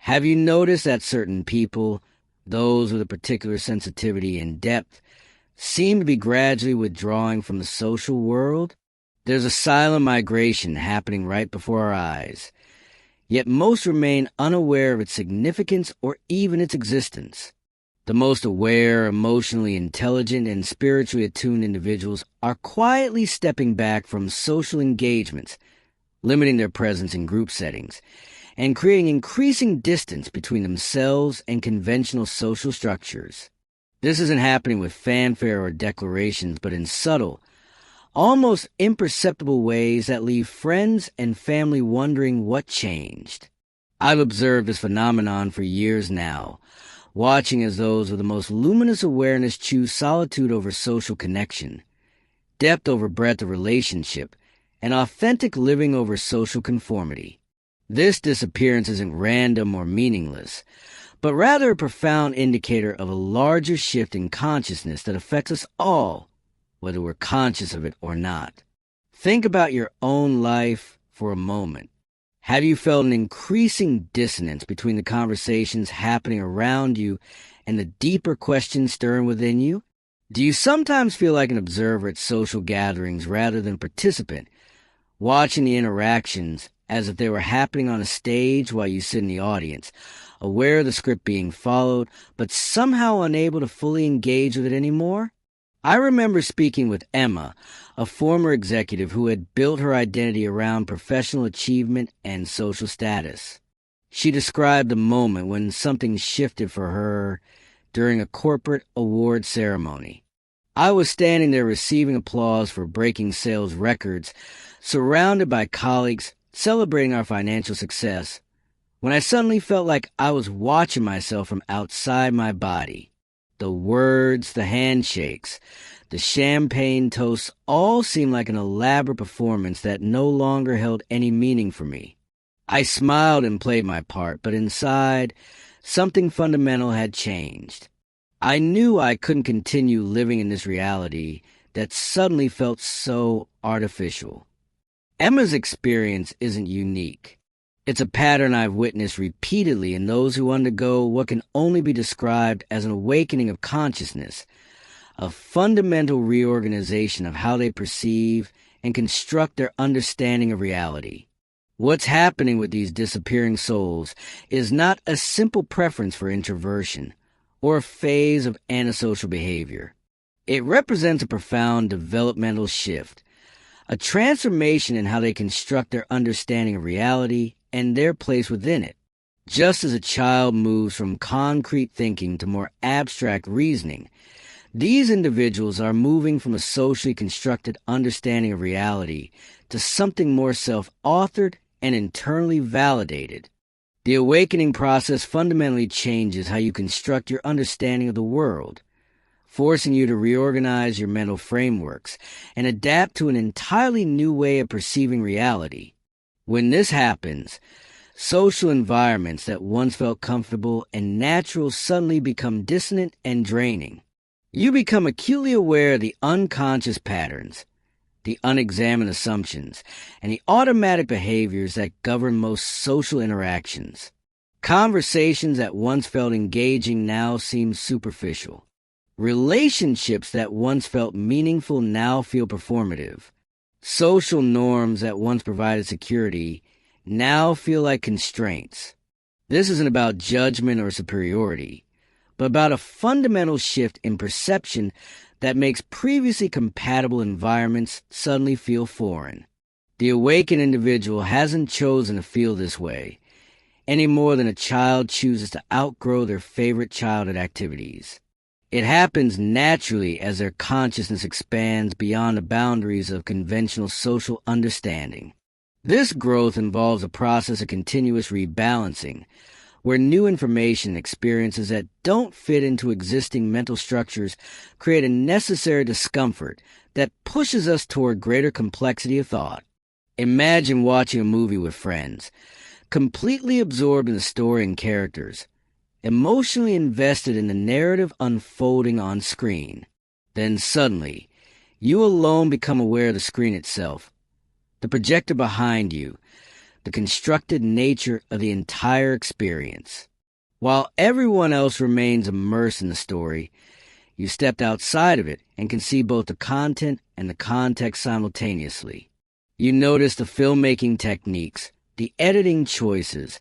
Have you noticed that certain people, those with a particular sensitivity and depth, seem to be gradually withdrawing from the social world? There's a silent migration happening right before our eyes, yet most remain unaware of its significance or even its existence. The most aware, emotionally intelligent, and spiritually attuned individuals are quietly stepping back from social engagements, limiting their presence in group settings, and creating increasing distance between themselves and conventional social structures. This isn't happening with fanfare or declarations, but in subtle, almost imperceptible ways that leave friends and family wondering what changed. I've observed this phenomenon for years now, watching as those with the most luminous awareness choose solitude over social connection, depth over breadth of relationship, and authentic living over social conformity. This disappearance isn't random or meaningless, but rather a profound indicator of a larger shift in consciousness that affects us all, whether we're conscious of it or not. Think about your own life for a moment. Have you felt an increasing dissonance between the conversations happening around you and the deeper questions stirring within you? Do you sometimes feel like an observer at social gatherings rather than a participant, watching the interactions as if they were happening on a stage while you sit in the audience, aware of the script being followed, but somehow unable to fully engage with it anymore? I remember speaking with Emma, a former executive who had built her identity around professional achievement and social status. She described the moment when something shifted for her during a corporate award ceremony. I was standing there receiving applause for breaking sales records, surrounded by colleagues celebrating our financial success, when I suddenly felt like I was watching myself from outside my body. The words, the handshakes, the champagne toasts all seemed like an elaborate performance that no longer held any meaning for me. I smiled and played my part, but inside, something fundamental had changed. I knew I couldn't continue living in this reality that suddenly felt so artificial. Emma's experience isn't unique. It's a pattern I've witnessed repeatedly in those who undergo what can only be described as an awakening of consciousness, a fundamental reorganization of how they perceive and construct their understanding of reality. What's happening with these disappearing souls is not a simple preference for introversion or a phase of antisocial behavior. It represents a profound developmental shift, a transformation in how they construct their understanding of reality and their place within it. Just as a child moves from concrete thinking to more abstract reasoning, these individuals are moving from a socially constructed understanding of reality to something more self-authored and internally validated. The awakening process fundamentally changes how you construct your understanding of the world, forcing you to reorganize your mental frameworks and adapt to an entirely new way of perceiving reality. When this happens, social environments that once felt comfortable and natural suddenly become dissonant and draining. You become acutely aware of the unconscious patterns, the unexamined assumptions, and the automatic behaviors that govern most social interactions. Conversations that once felt engaging now seem superficial. Relationships that once felt meaningful now feel performative. Social norms that once provided security now feel like constraints. This isn't about judgment or superiority, but about a fundamental shift in perception that makes previously compatible environments suddenly feel foreign. The awakened individual hasn't chosen to feel this way, any more than a child chooses to outgrow their favorite childhood activities. It happens naturally as their consciousness expands beyond the boundaries of conventional social understanding. This growth involves a process of continuous rebalancing, where new information and experiences that don't fit into existing mental structures create a necessary discomfort that pushes us toward greater complexity of thought. Imagine watching a movie with friends, completely absorbed in the story and characters, emotionally invested in the narrative unfolding on screen. Then suddenly, you alone become aware of the screen itself, the projector behind you, the constructed nature of the entire experience. While everyone else remains immersed in the story, you stepped outside of it and can see both the content and the context simultaneously. You notice the filmmaking techniques, the editing choices,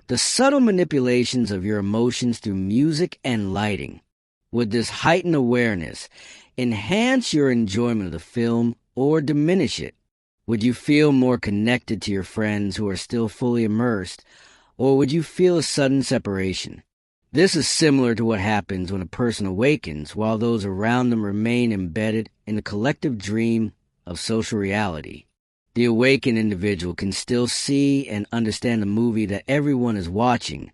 the subtle manipulations of your emotions through music and lighting. Would this heightened awareness enhance your enjoyment of the film or diminish it? Would you feel more connected to your friends who are still fully immersed, or would you feel a sudden separation? This is similar to what happens when a person awakens while those around them remain embedded in the collective dream of social reality. The awakened individual can still see and understand the movie that everyone is watching,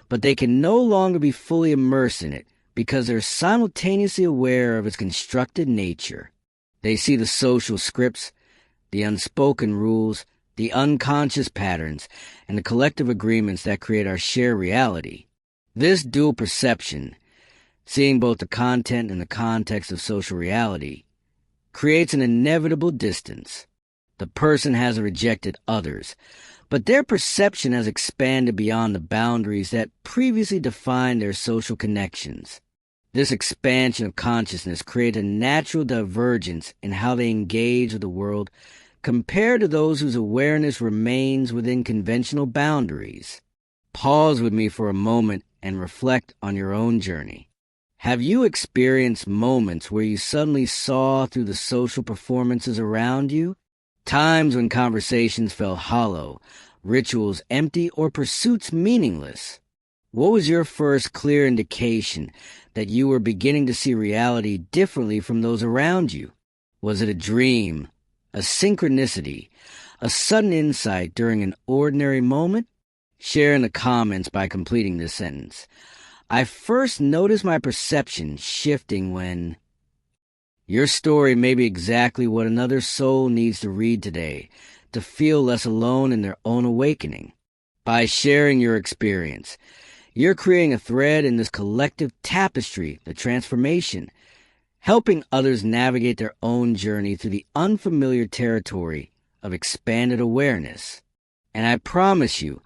but they can no longer be fully immersed in it because they're simultaneously aware of its constructed nature. They see the social scripts, the unspoken rules, the unconscious patterns, and the collective agreements that create our shared reality. This dual perception, seeing both the content and the context of social reality, creates an inevitable distance. The person has rejected others, but their perception has expanded beyond the boundaries that previously defined their social connections. This expansion of consciousness creates a natural divergence in how they engage with the world compared to those whose awareness remains within conventional boundaries. Pause with me for a moment and reflect on your own journey. Have you experienced moments where you suddenly saw through the social performances around you? Times when conversations felt hollow, rituals empty, or pursuits meaningless? What was your first clear indication that you were beginning to see reality differently from those around you? Was it a dream, a synchronicity, a sudden insight during an ordinary moment? Share in the comments by completing this sentence. I first noticed my perception shifting when... Your story may be exactly what another soul needs to read today to feel less alone in their own awakening. By sharing your experience, you're creating a thread in this collective tapestry, the transformation, helping others navigate their own journey through the unfamiliar territory of expanded awareness. And I promise you,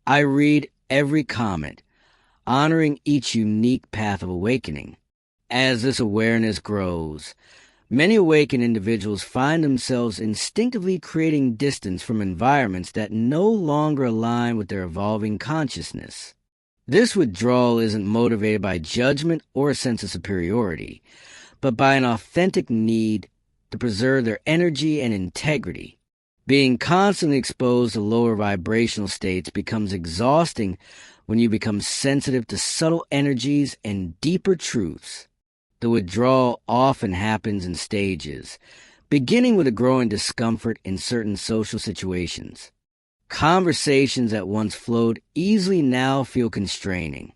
I read every comment, honoring each unique path of awakening. As this awareness grows, many awakened individuals find themselves instinctively creating distance from environments that no longer align with their evolving consciousness. This withdrawal isn't motivated by judgment or a sense of superiority, but by an authentic need to preserve their energy and integrity. Being constantly exposed to lower vibrational states becomes exhausting when you become sensitive to subtle energies and deeper truths. The withdrawal often happens in stages, beginning with a growing discomfort in certain social situations. Conversations that once flowed easily now feel constraining.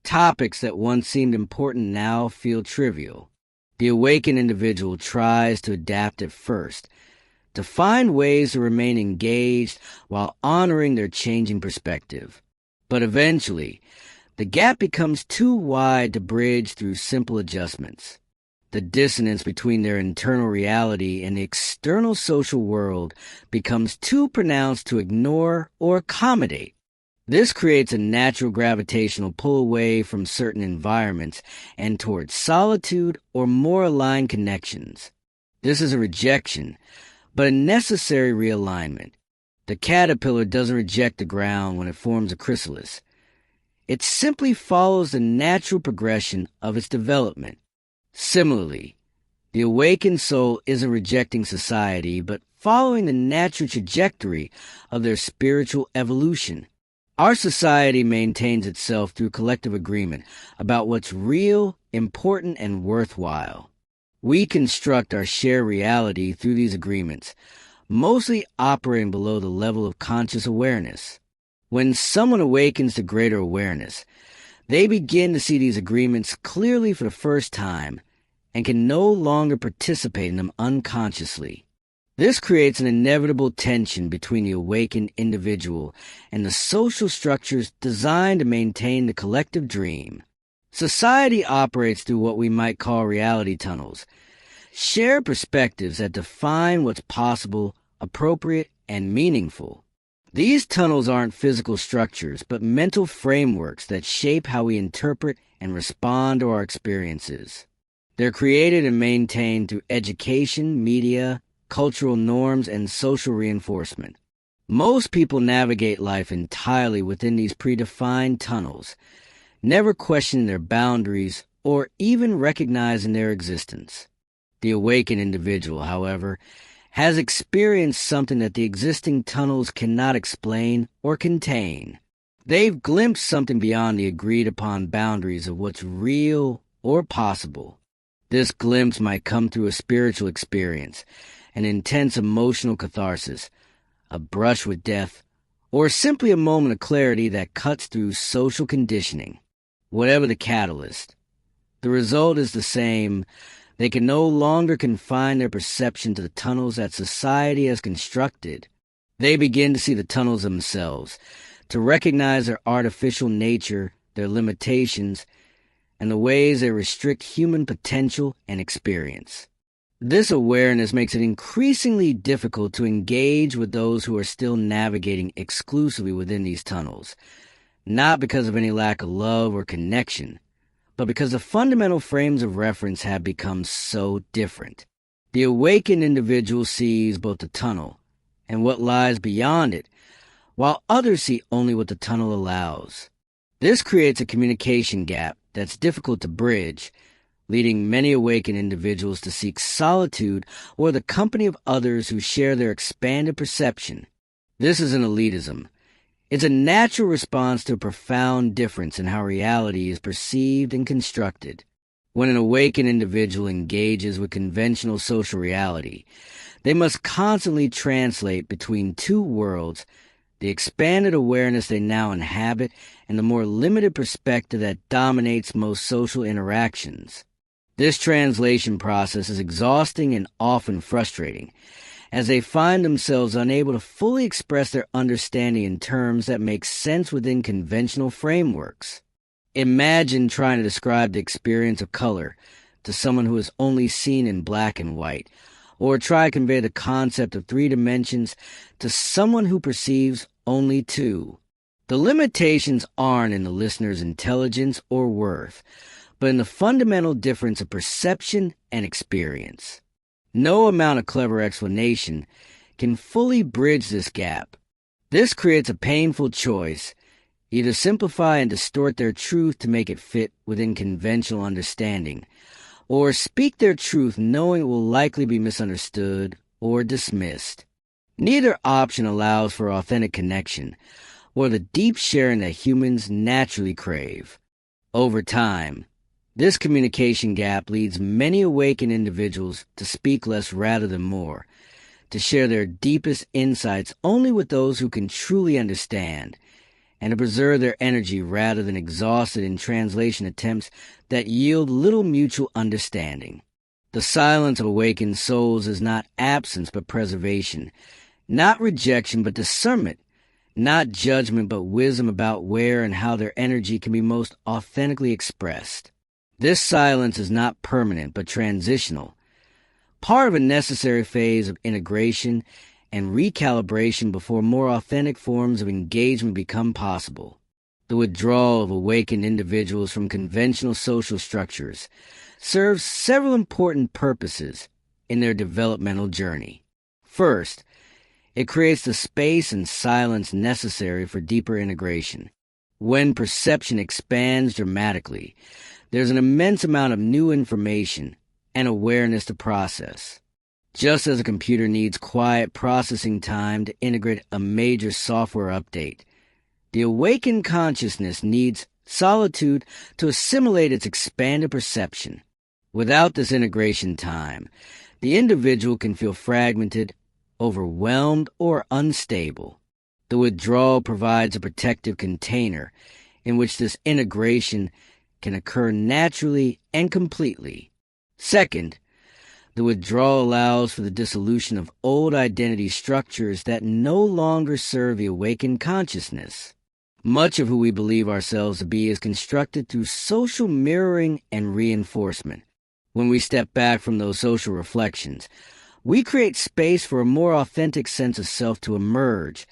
Topics that once seemed important now feel trivial. The awakened individual tries to adapt at first, to find ways to remain engaged while honoring their changing perspective. But eventually, the gap becomes too wide to bridge through simple adjustments. The dissonance between their internal reality and the external social world becomes too pronounced to ignore or accommodate. This creates a natural gravitational pull away from certain environments and towards solitude or more aligned connections. This is a rejection, but a necessary realignment. The caterpillar doesn't reject the ground when it forms a chrysalis. It simply follows the natural progression of its development. Similarly, the awakened soul isn't rejecting society, but following the natural trajectory of their spiritual evolution. Our society maintains itself through collective agreement about what's real, important, and worthwhile. We construct our shared reality through these agreements, mostly operating below the level of conscious awareness. When someone awakens to greater awareness, they begin to see these agreements clearly for the first time and can no longer participate in them unconsciously. This creates an inevitable tension between the awakened individual and the social structures designed to maintain the collective dream. Society operates through what we might call reality tunnels, shared perspectives that define what's possible, appropriate, and meaningful. These tunnels aren't physical structures, but mental frameworks that shape how we interpret and respond to our experiences. They're created and maintained through education, media, cultural norms, and social reinforcement. Most people navigate life entirely within these predefined tunnels, never questioning their boundaries or even recognizing their existence. The awakened individual, however, has experienced something that the existing tunnels cannot explain or contain. They've glimpsed something beyond the agreed-upon boundaries of what's real or possible. This glimpse might come through a spiritual experience, an intense emotional catharsis, a brush with death, or simply a moment of clarity that cuts through social conditioning. Whatever the catalyst, the result is the same. They can no longer confine their perception to the tunnels that society has constructed. They begin to see the tunnels themselves, to recognize their artificial nature, their limitations, and the ways they restrict human potential and experience. This awareness makes it increasingly difficult to engage with those who are still navigating exclusively within these tunnels, not because of any lack of love or connection, but because the fundamental frames of reference have become so different. The awakened individual sees both the tunnel and what lies beyond it, while others see only what the tunnel allows. This creates a communication gap that's difficult to bridge, leading many awakened individuals to seek solitude or the company of others who share their expanded perception. This isn't elitism. It's a natural response to a profound difference in how reality is perceived and constructed. When an awakened individual engages with conventional social reality, they must constantly translate between two worlds, the expanded awareness they now inhabit and the more limited perspective that dominates most social interactions. This translation process is exhausting and often frustrating, as they find themselves unable to fully express their understanding in terms that make sense within conventional frameworks. Imagine trying to describe the experience of color to someone who has only seen in black and white, or try to convey the concept of 3 dimensions to someone who perceives only 2. The limitations aren't in the listener's intelligence or worth, but in the fundamental difference of perception and experience. No amount of clever explanation can fully bridge this gap. This creates a painful choice, either simplify and distort their truth to make it fit within conventional understanding, or speak their truth knowing it will likely be misunderstood or dismissed. Neither option allows for authentic connection or the deep sharing that humans naturally crave. Over time, this communication gap leads many awakened individuals to speak less rather than more, to share their deepest insights only with those who can truly understand, and to preserve their energy rather than exhaust it in translation attempts that yield little mutual understanding. The silence of awakened souls is not absence but preservation, not rejection but discernment, not judgment but wisdom about where and how their energy can be most authentically expressed. This silence is not permanent but transitional, part of a necessary phase of integration and recalibration before more authentic forms of engagement become possible. The withdrawal of awakened individuals from conventional social structures serves several important purposes in their developmental journey. First, it creates the space and silence necessary for deeper integration. When perception expands dramatically, there's an immense amount of new information and awareness to process. Just as a computer needs quiet processing time to integrate a major software update, the awakened consciousness needs solitude to assimilate its expanded perception. Without this integration time, the individual can feel fragmented, overwhelmed, or unstable. The withdrawal provides a protective container in which this integration can occur naturally and completely. Second, the withdrawal allows for the dissolution of old identity structures that no longer serve the awakened consciousness. Much of who we believe ourselves to be is constructed through social mirroring and reinforcement. When we step back from those social reflections, we create space for a more authentic sense of self to emerge,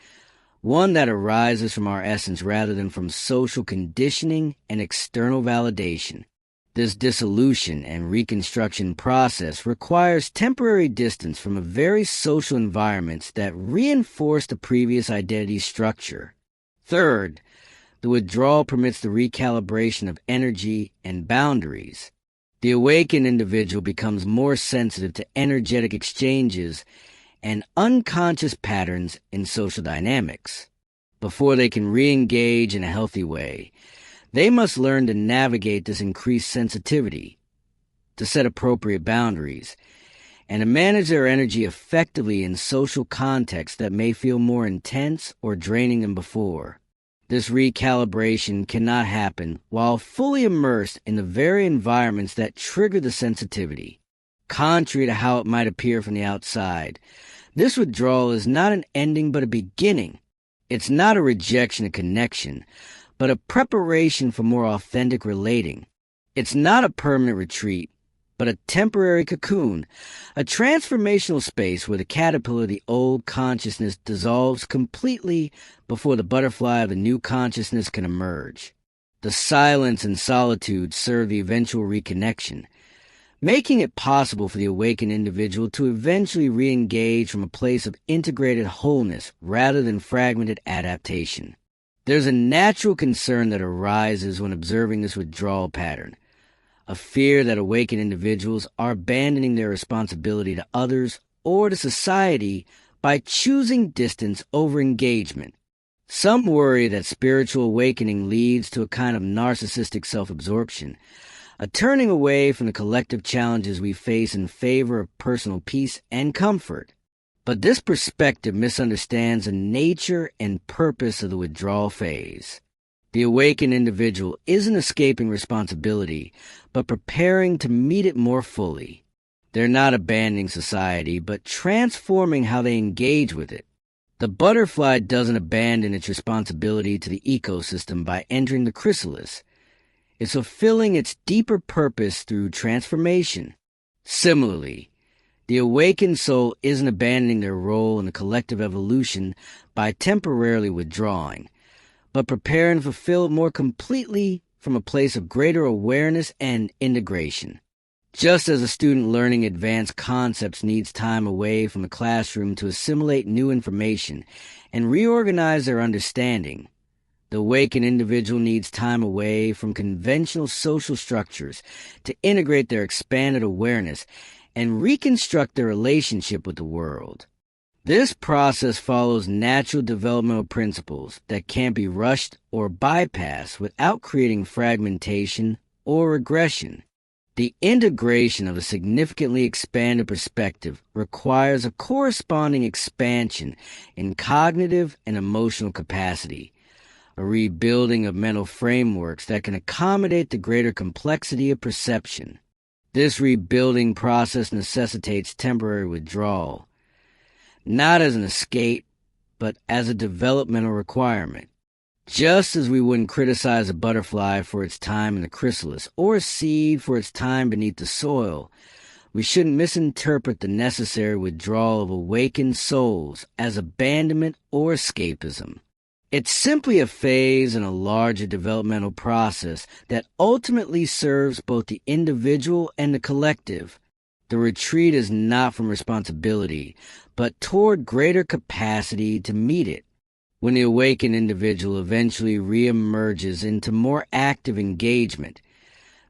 one that arises from our essence rather than from social conditioning and external validation. This dissolution and reconstruction process requires temporary distance from a very social environments that reinforce the previous identity structure. Third, the withdrawal permits the recalibration of energy and boundaries. The awakened individual becomes more sensitive to energetic exchanges and unconscious patterns in social dynamics. Before they can re-engage in a healthy way, they must learn to navigate this increased sensitivity, to set appropriate boundaries, and to manage their energy effectively in social contexts that may feel more intense or draining than before. This recalibration cannot happen while fully immersed in the very environments that trigger the sensitivity. Contrary to how it might appear from the outside, this withdrawal is not an ending but a beginning. It's not a rejection of connection, but a preparation for more authentic relating. It's not a permanent retreat, but a temporary cocoon, a transformational space where the caterpillar of the old consciousness dissolves completely before the butterfly of the new consciousness can emerge. The silence and solitude serve the eventual reconnection, making it possible for the awakened individual to eventually re-engage from a place of integrated wholeness rather than fragmented adaptation. There's a natural concern that arises when observing this withdrawal pattern, a fear that awakened individuals are abandoning their responsibility to others or to society by choosing distance over engagement. Some worry that spiritual awakening leads to a kind of narcissistic self-absorption, a turning away from the collective challenges we face in favor of personal peace and comfort. But this perspective misunderstands the nature and purpose of the withdrawal phase. The awakened individual isn't escaping responsibility, but preparing to meet it more fully. They're not abandoning society, but transforming how they engage with it. The butterfly doesn't abandon its responsibility to the ecosystem by entering the chrysalis. It's fulfilling its deeper purpose through transformation. Similarly, the awakened soul isn't abandoning their role in the collective evolution by temporarily withdrawing, but preparing to fulfill it more completely from a place of greater awareness and integration. Just as a student learning advanced concepts needs time away from the classroom to assimilate new information and reorganize their understanding, the awakened individual needs time away from conventional social structures to integrate their expanded awareness and reconstruct their relationship with the world. This process follows natural developmental principles that can't be rushed or bypassed without creating fragmentation or regression. The integration of a significantly expanded perspective requires a corresponding expansion in cognitive and emotional capacity, a rebuilding of mental frameworks that can accommodate the greater complexity of perception. This rebuilding process necessitates temporary withdrawal, not as an escape, but as a developmental requirement. Just as we wouldn't criticize a butterfly for its time in the chrysalis or a seed for its time beneath the soil, we shouldn't misinterpret the necessary withdrawal of awakened souls as abandonment or escapism. It's simply a phase in a larger developmental process that ultimately serves both the individual and the collective. The retreat is not from responsibility, but toward greater capacity to meet it. When the awakened individual eventually reemerges into more active engagement,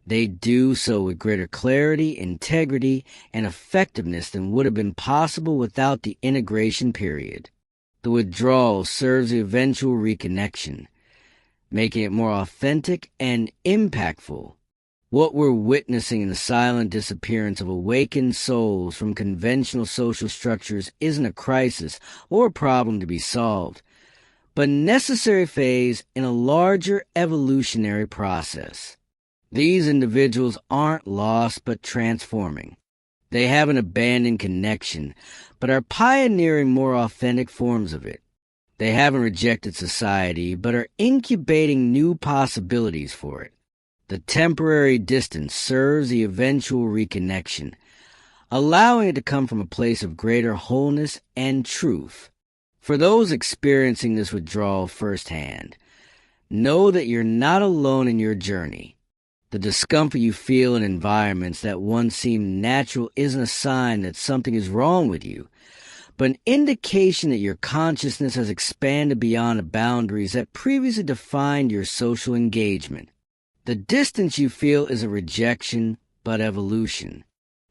they do so with greater clarity, integrity, and effectiveness than would have been possible without the integration period. The withdrawal serves the eventual reconnection, making it more authentic and impactful. What we're witnessing in the silent disappearance of awakened souls from conventional social structures isn't a crisis or a problem to be solved, but a necessary phase in a larger evolutionary process. These individuals aren't lost but transforming. They haven't abandoned connection, but are pioneering more authentic forms of it. They haven't rejected society, but are incubating new possibilities for it. The temporary distance serves the eventual reconnection, allowing it to come from a place of greater wholeness and truth. For those experiencing this withdrawal firsthand, know that you're not alone in your journey. The discomfort you feel in environments that once seemed natural isn't a sign that something is wrong with you, but an indication that your consciousness has expanded beyond the boundaries that previously defined your social engagement. The distance you feel is a rejection, but evolution.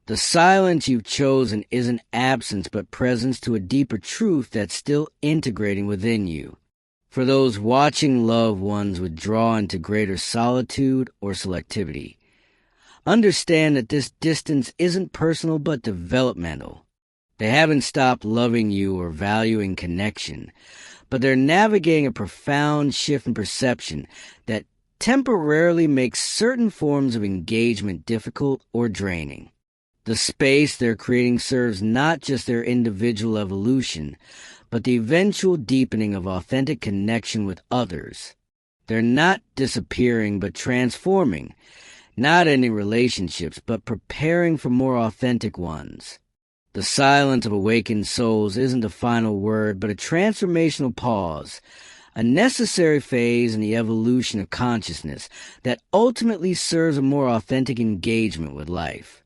The silence you've chosen isn't absence, but presence to a deeper truth that's still integrating within you. For those watching loved ones withdraw into greater solitude or selectivity, understand that this distance isn't personal but developmental. They haven't stopped loving you or valuing connection, but they're navigating a profound shift in perception that temporarily makes certain forms of engagement difficult or draining. The space they're creating serves not just their individual evolution, but the eventual deepening of authentic connection with others. They're not disappearing but transforming, not ending relationships but preparing for more authentic ones. The silence of awakened souls isn't the final word but a transformational pause, a necessary phase in the evolution of consciousness that ultimately serves a more authentic engagement with life.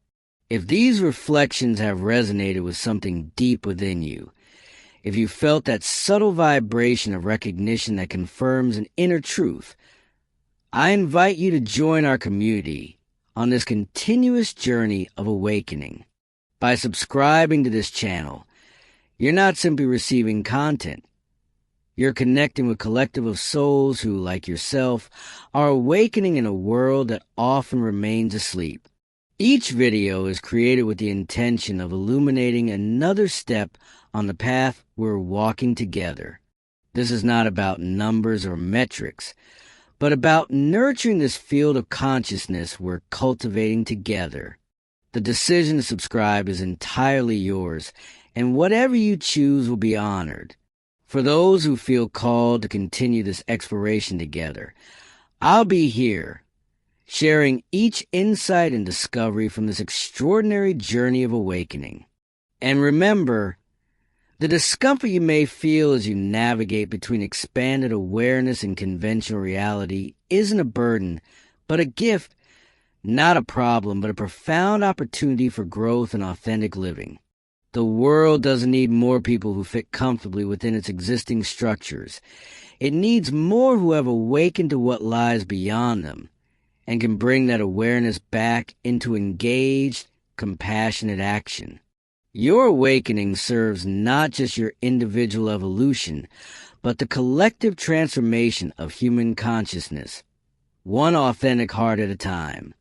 If these reflections have resonated with something deep within you, if you felt that subtle vibration of recognition that confirms an inner truth, I invite you to join our community on this continuous journey of awakening. By subscribing to this channel, you're not simply receiving content. You're connecting with a collective of souls who, like yourself, are awakening in a world that often remains asleep. Each video is created with the intention of illuminating another step on the path we're walking together. This is not about numbers or metrics, but about nurturing this field of consciousness we're cultivating together. The decision to subscribe is entirely yours, and whatever you choose will be honored. For those who feel called to continue this exploration together, I'll be here, sharing each insight and discovery from this extraordinary journey of awakening. And remember, the discomfort you may feel as you navigate between expanded awareness and conventional reality isn't a burden, but a gift, not a problem, but a profound opportunity for growth and authentic living. The world doesn't need more people who fit comfortably within its existing structures. It needs more who have awakened to what lies beyond them and can bring that awareness back into engaged, compassionate action. Your awakening serves not just your individual evolution, but the collective transformation of human consciousness, one authentic heart at a time.